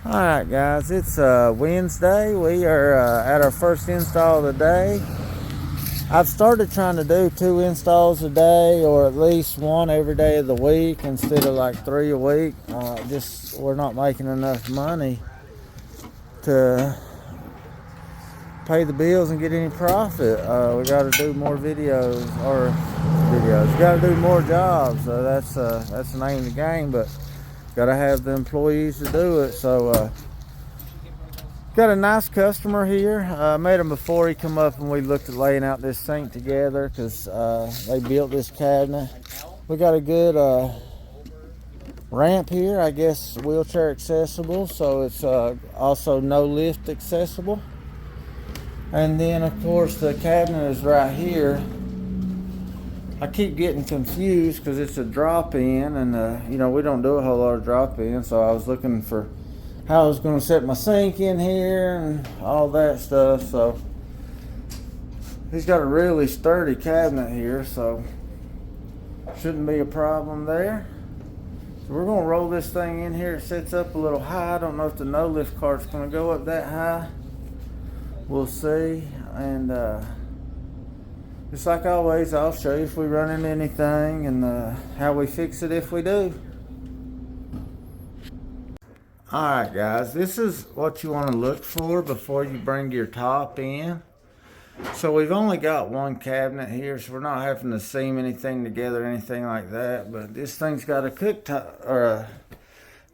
Alright guys, it's Wednesday. We are at our first install of the day. I've started trying to do 2 installs a day, or at least 1 every day of the week instead of like 3 a week. Just we're not making enough money to pay the bills and get any profit. We got to do more videos. We got to do more jobs. That's the name of the game, but got to have the employees to do it. So got a nice customer here. Met him before he come up and we looked at laying out this sink together, because they built this cabinet. We got a good ramp here, I guess wheelchair accessible, so it's also no lift accessible. And then of course the cabinet is right here. I keep getting confused because it's a drop-in, and we don't do a whole lot of drop-in, so I was looking for how I was going to set my sink in here and all that stuff. So he's got a really sturdy cabinet here, so shouldn't be a problem there. So we're going to roll this thing in here. It sets up a little high. I don't know if the no lift cart's going to go up that high. We'll see. And just like always, I'll show you if we run into anything and how we fix it if we do. Alright guys, this is what you want to look for before you bring your top in. So we've only got 1 cabinet here, so we're not having to seam anything together or anything like that. But this thing's got a cooktop or a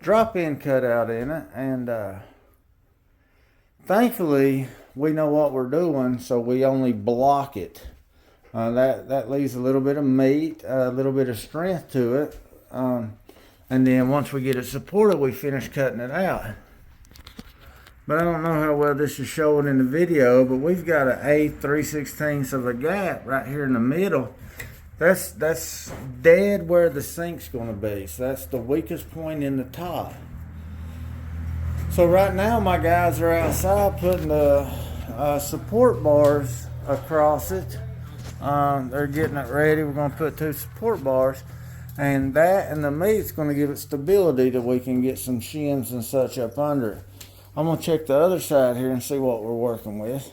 drop-in cutout in it, and thankfully we know what we're doing, so we only block it. That leaves a little bit of meat, a little bit of strength to it. And then once we get it supported, we finish cutting it out. But I don't know how well this is showing in the video, but we've got an 1/8, 3/16 of a gap right here in the middle. That's dead where the sink's going to be. So that's the weakest point in the top. So right now my guys are outside putting the support bars across it. They're getting it ready. We're going to put 2 support bars. And that and the meat's going to give it stability that we can get some shims and such up under it. I'm going to check the other side here and see what we're working with.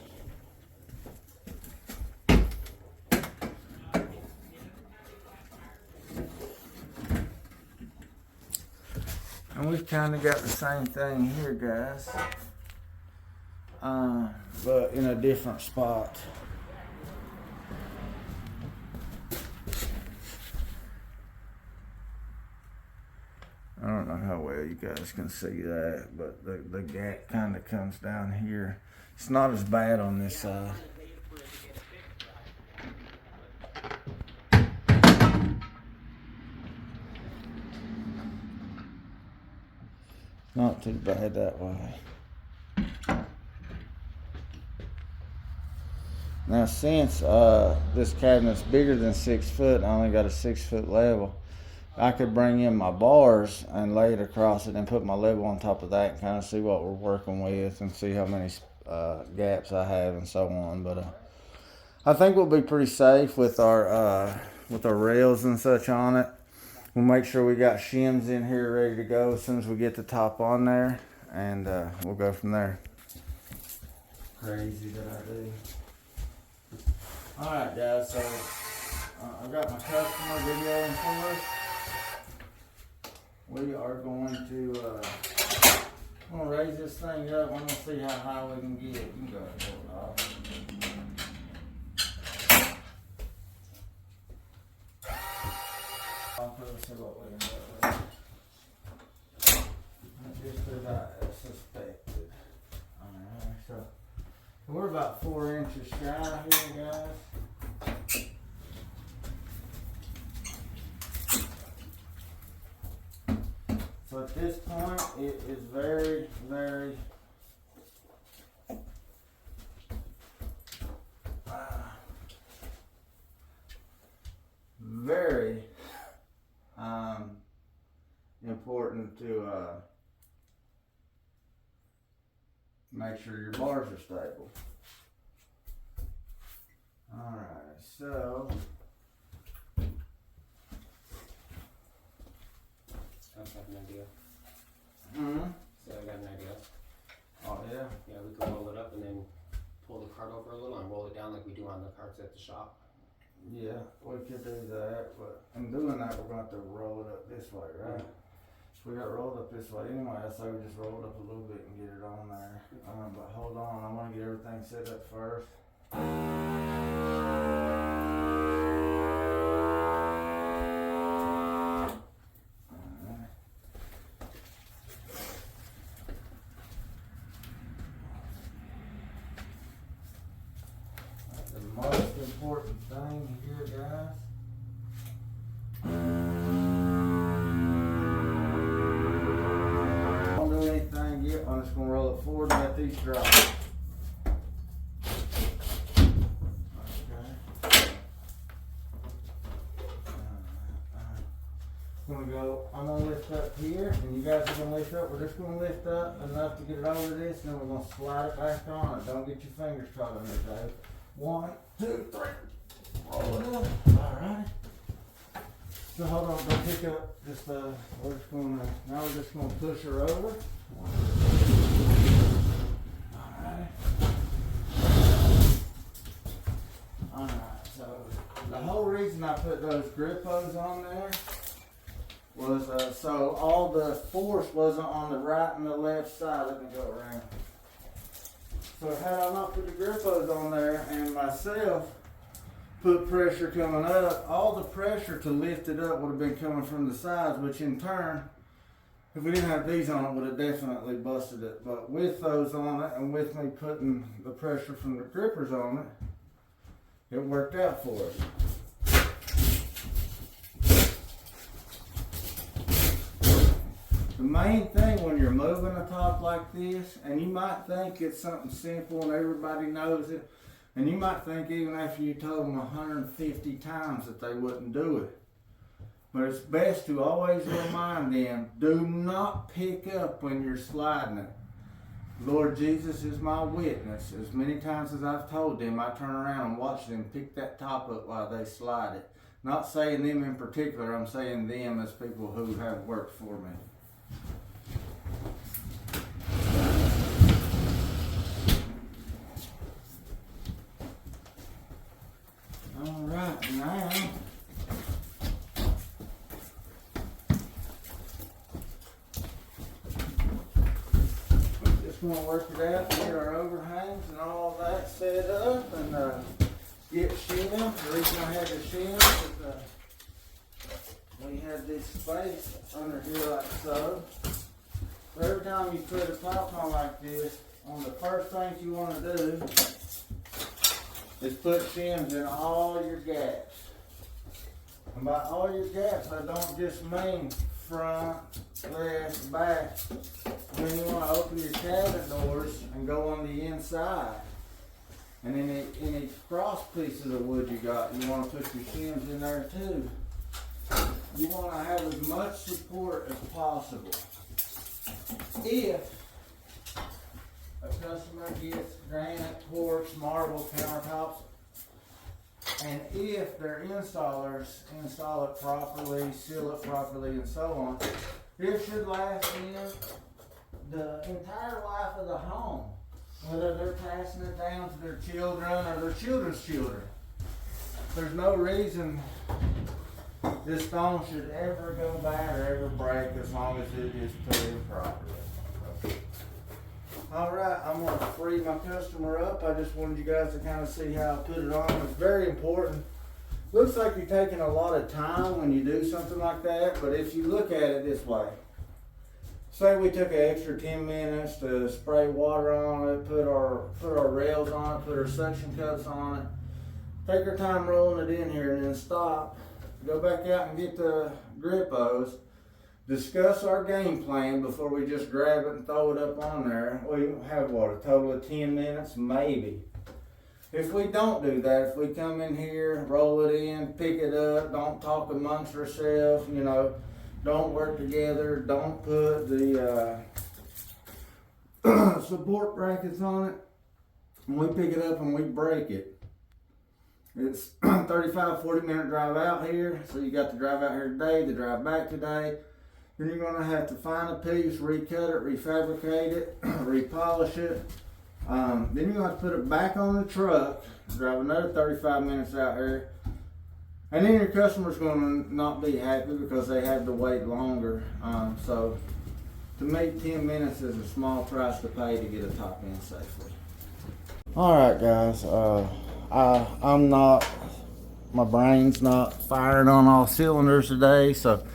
And we've kind of got the same thing here, guys. But in a different spot. I don't know how well you guys can see that, but the gap kind of comes down here. It's not as bad on this side. Not too bad that way. Now since this cabinet's bigger than 6 foot, I only got a 6 foot level, I could bring in my bars and lay it across it and put my level on top of that and kind of see what we're working with and see how many gaps I have and so on. But I think we'll be pretty safe with our rails and such on it. We'll make sure we got shims in here ready to go as soon as we get the top on there, and we'll go from there. Crazy that I do. Alright guys, so I got my customer videoing for us. We are going to I'm gonna raise this thing up. I'm gonna see how high we can get it. You can go ahead and pull it off. I'll put it, see what we can do with it. Just as I suspected. Alright, so we're about 4 inches shy here, guys. So at this point, it is very, very very important to make sure your bars are stable. Alright, so I got an idea. Mm-hmm. So I got an idea. a little and roll it down like we do on the carts at the shop? Yeah, we could do that, but in doing that, we're going to have to roll it up this way, right? So we got it rolled up this way anyway. I say we just roll it up a little bit and get it on there. But hold on, I'm going to get everything set up first. The most important thing here, guys, don't do anything yet. I'm just gonna roll it forward and let these drop. I'm gonna lift up here, and you guys are gonna lift up. We're just gonna lift up enough to get it over this, and then we're gonna slide it back on it. Don't get your fingers caught in it, Dave. 1, 2, 3. Roll it up. Alright. So hold on, don't pick up. Just we're just gonna now we're just gonna push her over. Alright. Alright, so the whole reason I put those grippos on there was so all the force wasn't on the right and the left side. Let me go around. So had I not put the grippos on there and myself put pressure coming up, all the pressure to lift it up would have been coming from the sides, which in turn, if we didn't have these on it, would have definitely busted it. But with those on it and with me putting the pressure from the grippers on it, it worked out for us. The main thing when you're moving a top like this, and you might think it's something simple and everybody knows it, and you might think even after you told them 150 times that they wouldn't do it. But it's best to always remind them, do not pick up when you're sliding it. Lord Jesus is my witness. As many times as I've told them, I turn around and watch them pick that top up while they slide it. Not saying them in particular, I'm saying them as people who have worked for me. Alright, now just want to work it out and get our overhangs and all that set up and get shim. The reason I had the shim is we had this space under here like so. So every time you put a top on like this, one of the first things you want to do is put shims in all your gaps. And by all your gaps, I don't just mean front, left, back. Then you want to open your cabinet doors and go on the inside. And in each cross piece of the wood you got, you want to put your shims in there too. You want to have as much support as possible. If a customer gets granite, quartz, marble countertops, and if their installers install it properly, seal it properly, and so on, it should last them the entire life of the home, whether they're passing it down to their children or their children's children. There's no reason this stone should ever go bad or ever break as long as it is put in properly. Alright, I'm going to free my customer up. I just wanted you guys to kind of see how I put it on. It's very important. Looks like you're taking a lot of time when you do something like that, but if you look at it this way, say we took an extra 10 minutes to spray water on it, put our rails on it, put our suction cups on it, take our time rolling it in here and then stop, go back out and get the grippos, discuss our game plan before we just grab it and throw it up on there. We have what, a total of 10 minutes? Maybe. If we don't do that, if we come in here, roll it in, pick it up, don't talk amongst ourselves, you know, don't work together, don't put the support brackets on it, and we pick it up and we break it. It's 35-40 minute drive out here, so you got to drive out here today, the drive back today. Then you're going to have to find a piece, recut it, refabricate it, repolish it, Then you're going to have to put it back on the truck, drive another 35 minutes out here, and then your customer's going to not be happy because they have to wait longer. So to me, 10 minutes is a small price to pay to get a top in safely. Alright guys, I'm not, my brain's not firing on all cylinders today, so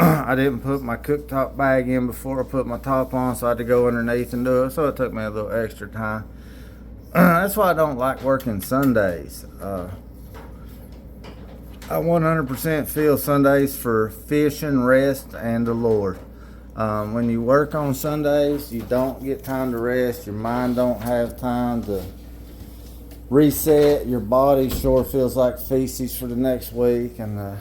I didn't put my cooktop bag in before I put my top on, so I had to go underneath and do it, so it took me a little extra time. That's why I don't like working Sundays. I 100% feel Sundays for fishing, rest, and the Lord. When you work on Sundays, you don't get time to rest. Your mind don't have time to reset. Your body sure feels like feces for the next week. And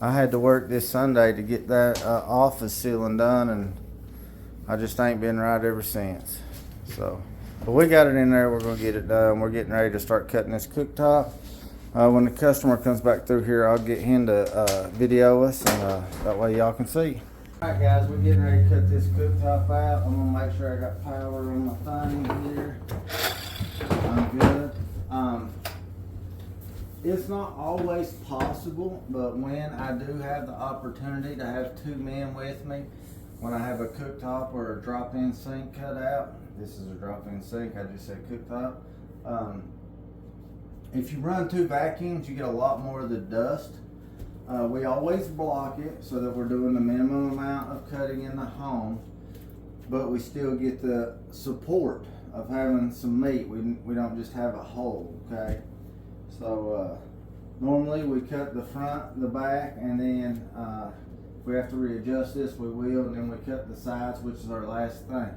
I had to work this Sunday to get that office ceiling done, and I just ain't been right ever since. So, but we got it in there. We're gonna get it done. We're getting ready to start cutting this cooktop. When the customer comes back through here, I'll get him to video us, and that way y'all can see. Alright guys, we're getting ready to cut this cooktop out. I'm gonna make sure I got power on my thing here. I'm good. It's not always possible, but when I do have the opportunity to have two men with me, when I have a cooktop or a drop-in sink cut out, this is a drop-in sink, I just said cooktop. If you run two vacuums, you get a lot more of the dust. We always block it so that we're doing the minimum amount of cutting in the home, but we still get the support of having some meat. We don't just have a hole, okay? So normally we cut the front, the back, and then if we have to readjust this, we will, and then we cut the sides, which is our last thing.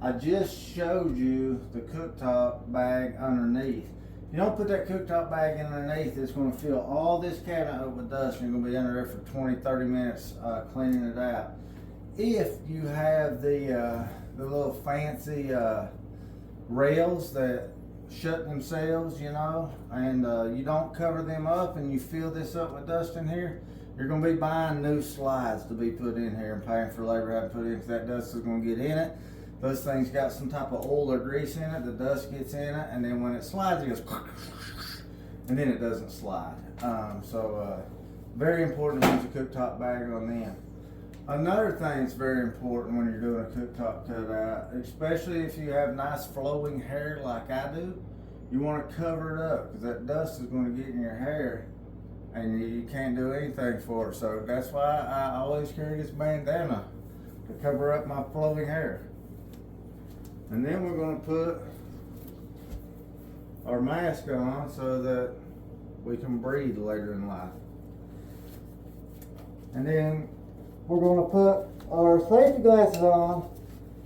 I just showed you the cooktop bag underneath. You don't put that cooktop bag underneath, it's going to fill all this cabinet up with dust, and you're going to be under there for 20-30 minutes cleaning it out. If you have the little fancy rails that shut themselves, you know, and you don't cover them up and you fill this up with dust in here, you're going to be buying new slides to be put in here and paying for labor having put in, because that dust is going to get in it. Those things got some type of oil or grease in it, the dust gets in it, and then when it slides, it goes, and then it doesn't slide. Very important to use a cooktop bag on them. Another thing that's very important when you're doing a cooktop cutout, especially if you have nice flowing hair like I do, you want to cover it up, because that dust is going to get in your hair, and you can't do anything for it. So that's why I always carry this bandana to cover up my flowing hair. And then we're going to put our mask on so that we can breathe later in life. And then we're going to put our safety glasses on,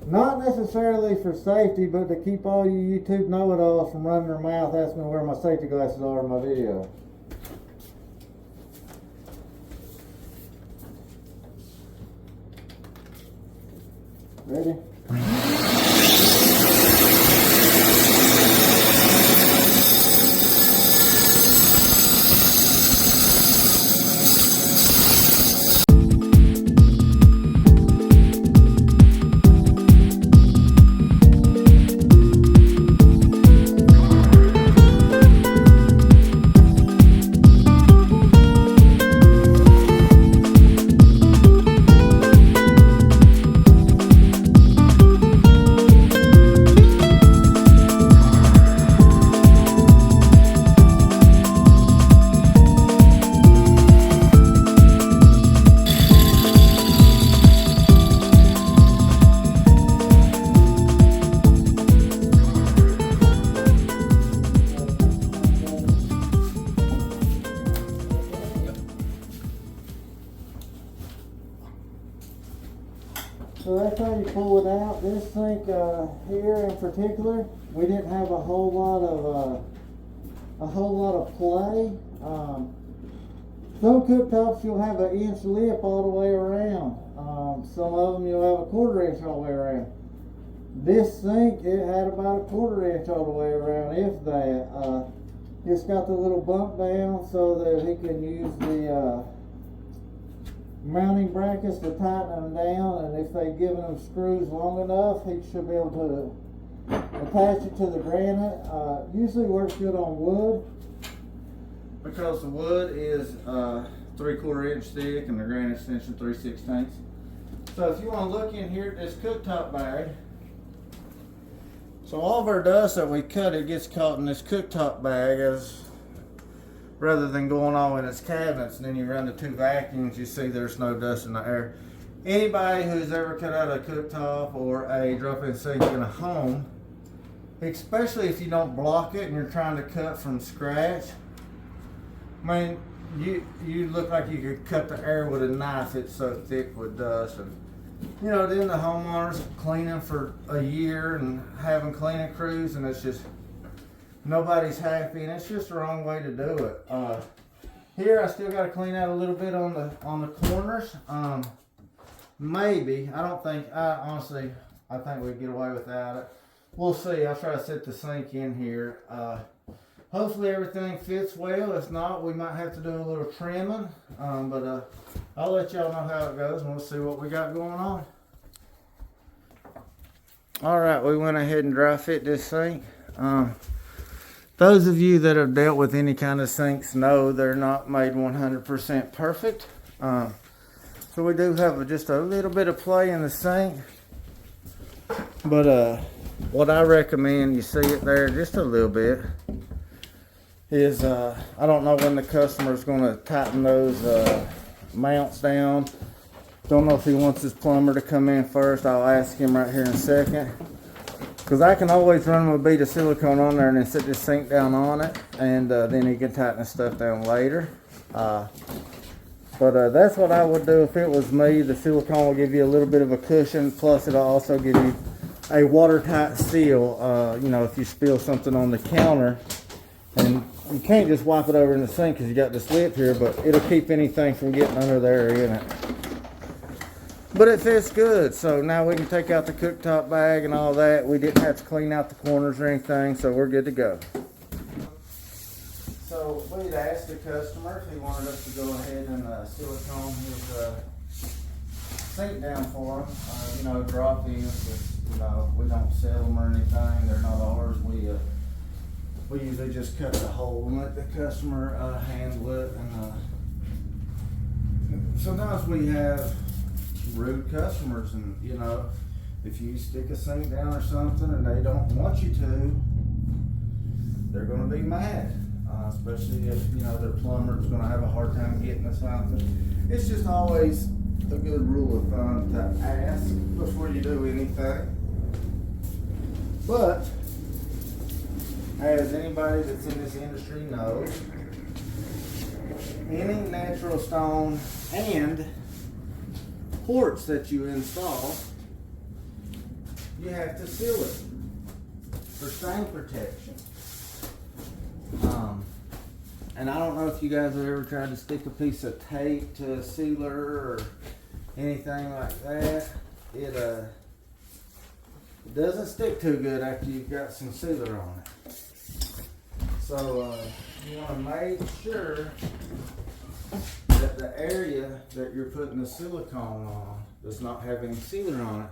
not necessarily for safety, but to keep all you YouTube know-it-alls from running their mouth asking me where my safety glasses are in my video. Ready? So that's how you pull it out. This sink here in particular, we didn't have a whole lot of play. Some cooktops you'll have an inch lip all the way around. Some of them you'll have a 1/4 inch all the way around. This sink, it had about a 1/4 inch all the way around, if that. It's got the little bump down so that he can use the mounting brackets to tighten them down, and if they've given them screws long enough, he should be able to attach it to the granite. Usually works good on wood because the wood is 3/4 inch thick and the granite extension 3/16. So if you want to look in here at this cooktop bag, so all of our dust that we cut, it gets caught in this cooktop bag rather than going all in its cabinets, and then you run the 2 vacuums, you see there's no dust in the air. Anybody who's ever cut out a cooktop or a drop-in sink in a home, especially if you don't block it and you're trying to cut from scratch, I mean, you look like you could cut the air with a knife. It's so thick with dust. And you know, then the homeowners cleaning for a year and having cleaning crews, and it's just nobody's happy, and it's just the wrong way to do it. Here I still got to clean out a little bit on the corners. Maybe, I don't think, honestly, I think we'd get away without it. We'll see. I'll try to set the sink in here. Hopefully everything fits well. If not, we might have to do a little trimming. But I'll let y'all know how it goes, and we'll see what we got going on. All right, we went ahead and dry fit this sink. Those of you that have dealt with any kind of sinks know they're not made 100% perfect. So we do have just a little bit of play in the sink. But what I recommend, you see it there just a little bit, is I don't know when the customer is going to tighten those mounts down. Don't know if he wants his plumber to come in first. I'll ask him right here in a second. Because I can always run a bead of silicone on there and then set this sink down on it, and then he can tighten the stuff down later. But that's what I would do if it was me. The silicone will give you a little bit of a cushion, plus it'll also give you a watertight seal. You know, if you spill something on the counter, and you can't just wipe it over in the sink because you got this lip here, but it'll keep anything from getting under there in it. But it fits good. So now we can take out the cooktop bag and all that. We didn't have to clean out the corners or anything, so we're good to go. So we'd asked the customer if he wanted us to go ahead and silicone his sink down for him. You know, drop-ins, you know, we don't sell them or anything. They're not ours. We usually just cut the hole and let the customer handle it. And sometimes we have rude customers, and you know, if you stick a sink down or something and they don't want you to, they're going to be mad, especially if, you know, their plumber's going to have a hard time getting to something. It's just always a good rule of thumb to ask before you do anything. But as anybody that's in this industry knows, any natural stone and quartz that you install, you have to seal it for stain protection. And I don't know if you guys have ever tried to stick a piece of tape to a sealer or anything like that. It doesn't stick too good after you've got some sealer on it. So you want to make sure that the area that you're putting the silicone on does not have any sealer on it,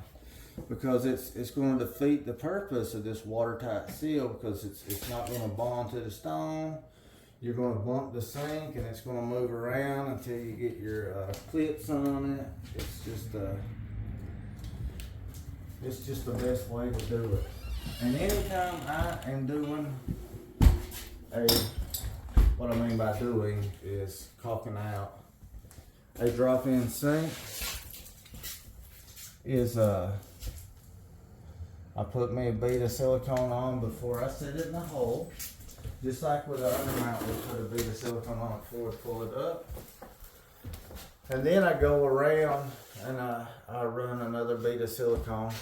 because it's going to defeat the purpose of this watertight seal, because it's not going to bond to the stone. You're going to bump the sink and it's going to move around until you get your clips on it. It's just the best way to do it. And anytime I am doing what I mean by doing is caulking out a drop-in sink, is I put me a bead of silicone on before I set it in the hole. Just like with the undermount, we put a bead of silicone on it before we pull it up. And then I go around and I run another bead of silicone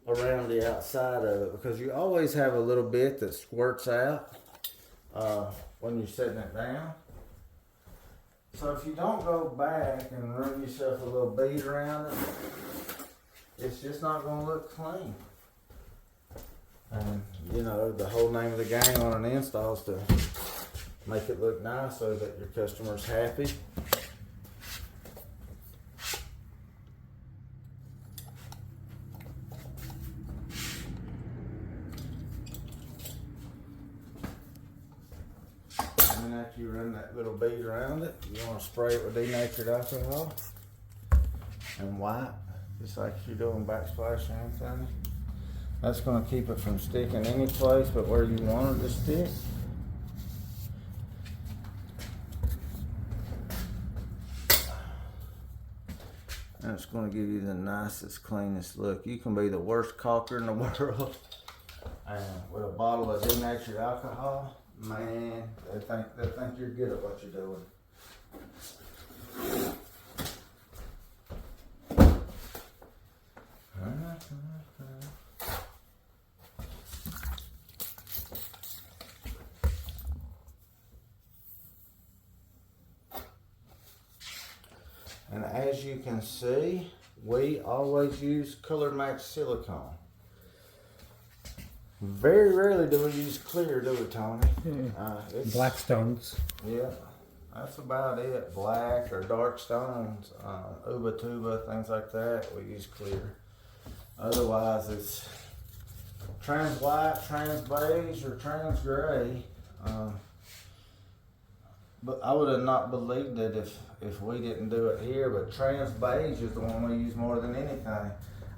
around the outside of it, because you always have a little bit that squirts out when you're setting it down. So if you don't go back and run yourself a little bead around it, it's just not going to look clean. And you know, the whole name of the game on an install is to make it look nice so that your customer's happy. after you run that little bead around it, you want to spray it with denatured alcohol and wipe, just like you're doing backsplash or anything. That's going to keep it from sticking any place but where you want it to stick. And it's going to give you the nicest, cleanest look. You can be the worst caulker in the world, and with a bottle of denatured alcohol, man, they think you're good at what you're doing. And as you can see, we always use color match silicone. Very rarely do we use clear, do we, Tony? Blackstones. Yeah, that's about it. Black or dark stones, uba tuba, things like that, we use clear. Otherwise, it's trans white, trans beige, or trans gray. But I would have not believed it if we didn't do it here. But trans beige is the one we use more than anything.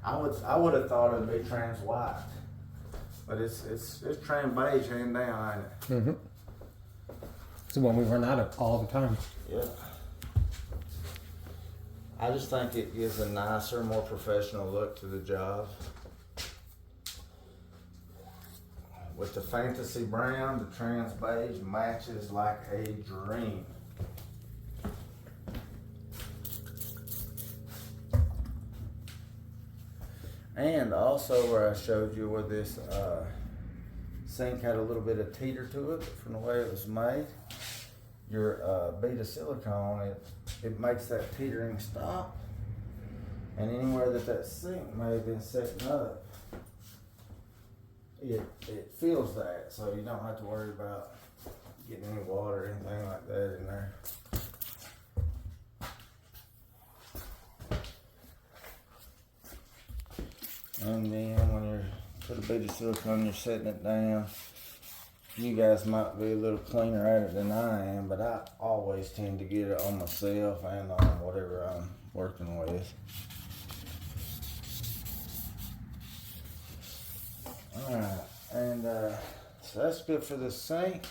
I would have thought it'd be trans white, but it's trans beige hand down, ain't it? Mm-hmm. It's the one we run out of all the time. Yeah. I just think it gives a nicer, more professional look to the job. With the fantasy brown, the trans beige matches like a dream. And also where I showed you where this sink had a little bit of teeter to it from the way it was made, your bead of silicone, it makes that teetering stop. And anywhere that sink may have been setting up, it feels that, so you don't have to worry about getting any water or anything like that in there. And then when you're put a bead of silicone, you're setting it down. You guys might be a little cleaner at it than I am, but I always tend to get it on myself and on whatever I'm working with. Alright, and so that's good for the sink.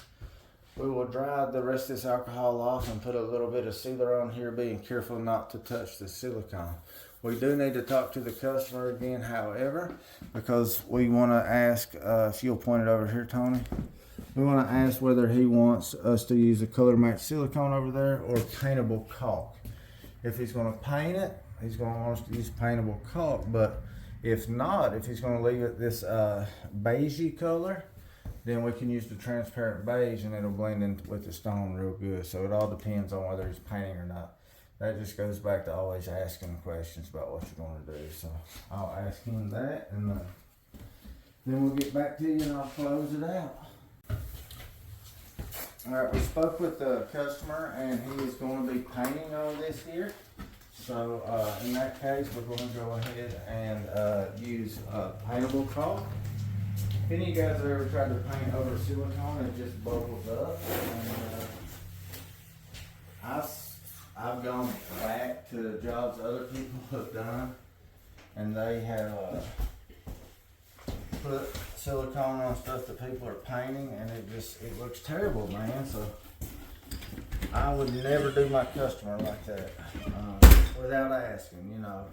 We will dry the rest of this alcohol off and put a little bit of sealer on here, being careful not to touch the silicone. We do need to talk to the customer again, however, because we want to ask, if you'll point it over here, Tony, we want to ask whether he wants us to use a color match silicone over there or paintable caulk. If he's going to paint it, he's going to want us to use paintable caulk, but if not, if he's going to leave it this beigey color, then we can use the transparent beige and it'll blend in with the stone real good. So it all depends on whether he's painting or not. That just goes back to always asking questions about what you're going to do. So I'll ask him that, and then we'll get back to you and I'll close it out. All right, we spoke with the customer and he is going to be painting all this here. So in that case, we're going to go ahead and use paintable caulk. If any of you guys have ever tried to paint over silicone, it just bubbles up. And, I've gone back to jobs other people have done, and they have put silicone on stuff that people are painting, and it looks terrible, man. So I would never do my customer like that without asking. You know,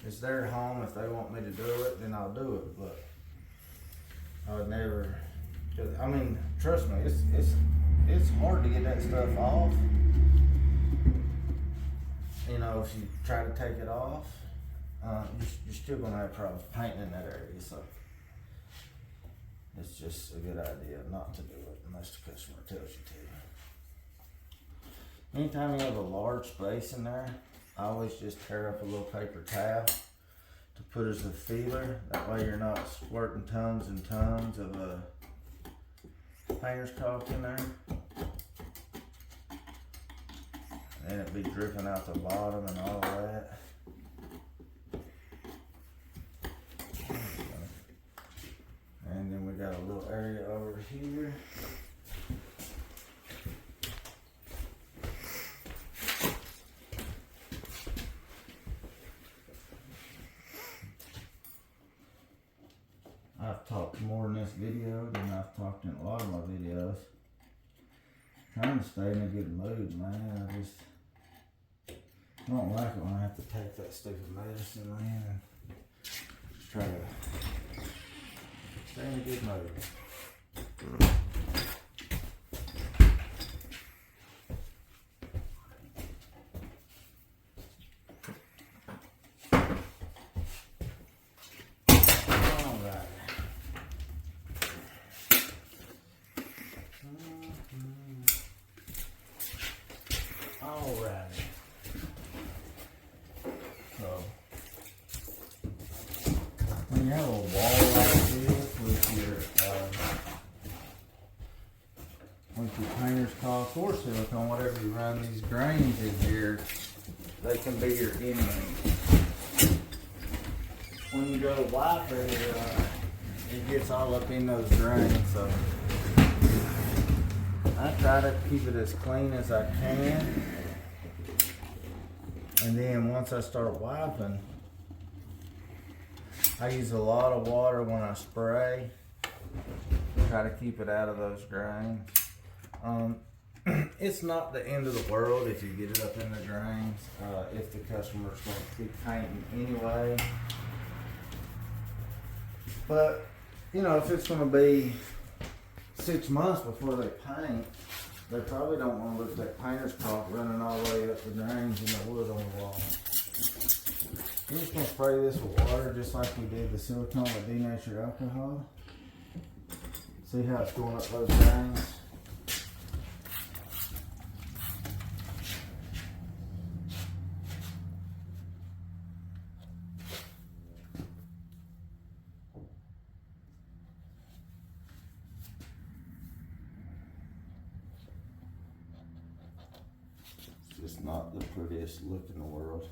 it's their home. If they want me to do it, then I'll do it. But I would never. I mean, trust me, it's hard to get that stuff off. You know, if you try to take it off, you're still gonna have problems painting in that area. So it's just a good idea not to do it unless the customer tells you to. Anytime you have a large space in there, I always just tear up a little paper towel to put as a feeler. That way you're not squirting tons and tons of painter's caulk in there. And it'd be dripping out the bottom and all that. And then we got a little area over here. I've talked more in this video than I've talked in a lot of my videos. Trying to stay in a good mood, man. I just don't like it when I have to take that stupid medicine, man. And just try to stay in a good mood. Alright. So when you have a wall like this with your painter's caulk or silicone, whatever you run these grains in here, they can be your enemy. When you go to wipe it, it gets all up in those grains. So I try to keep it as clean as I can. And then once I start wiping, I use a lot of water when I spray. Try to keep it out of those grains. It's not the end of the world if you get it up in the drains, if the customer's going to keep painting anyway. But, you know, if it's going to be 6 months before they paint, they probably don't want to look at that painter's caulk running all the way up the drains and the wood on the wall. We're just going to spray this with water just like we did the silicone with denatured alcohol. See how it's going up those drains? It's not the prettiest look in the world.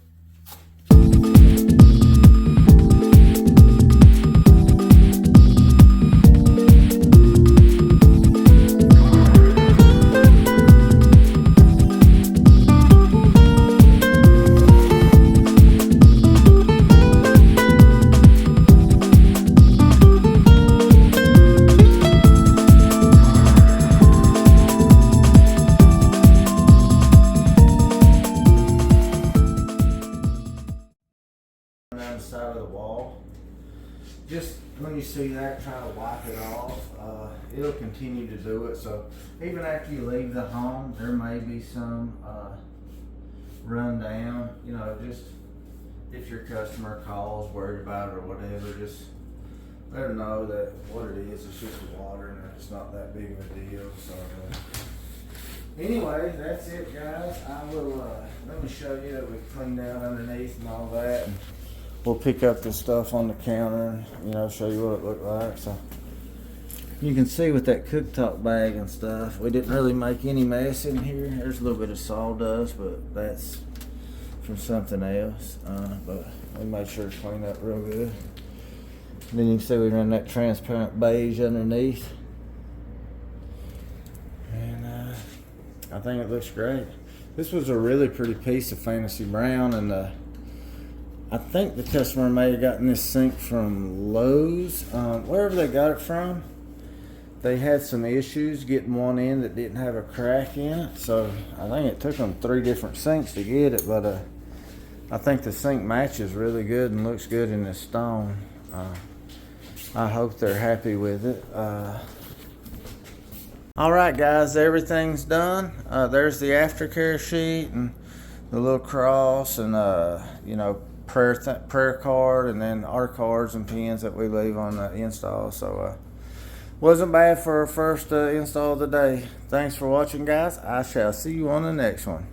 Down the side of the wall. Just when you see that, try to wipe it off. It'll continue to do it. So even after you leave the home, there may be some run down. You know, just if your customer calls worried about it or whatever, just let them know that what it is. It's just water and it's not that big of a deal. So anyway, that's it, guys. I will let me show you that we've cleaned out underneath and all that. And we'll pick up the stuff on the counter and, you know, show you what it looked like. So you can see with that cooktop bag and stuff, we didn't really make any mess in here. There's a little bit of sawdust, but that's from something else. But we made sure to clean that real good. And then you can see we ran that transparent beige underneath. And I think it looks great. This was a really pretty piece of fantasy brown, and I think the customer may have gotten this sink from Lowe's, wherever they got it from. They had some issues getting one in that didn't have a crack in it, so I think it took them 3 different sinks to get it, but I think the sink matches really good and looks good in this stone. I hope they're happy with it. Alright guys, everything's done. There's the aftercare sheet and the little cross and you know, prayer card, and then our cards and pins that we leave on the install. So wasn't bad for our first install of the day. Thanks for watching, guys. I shall see you on the next one.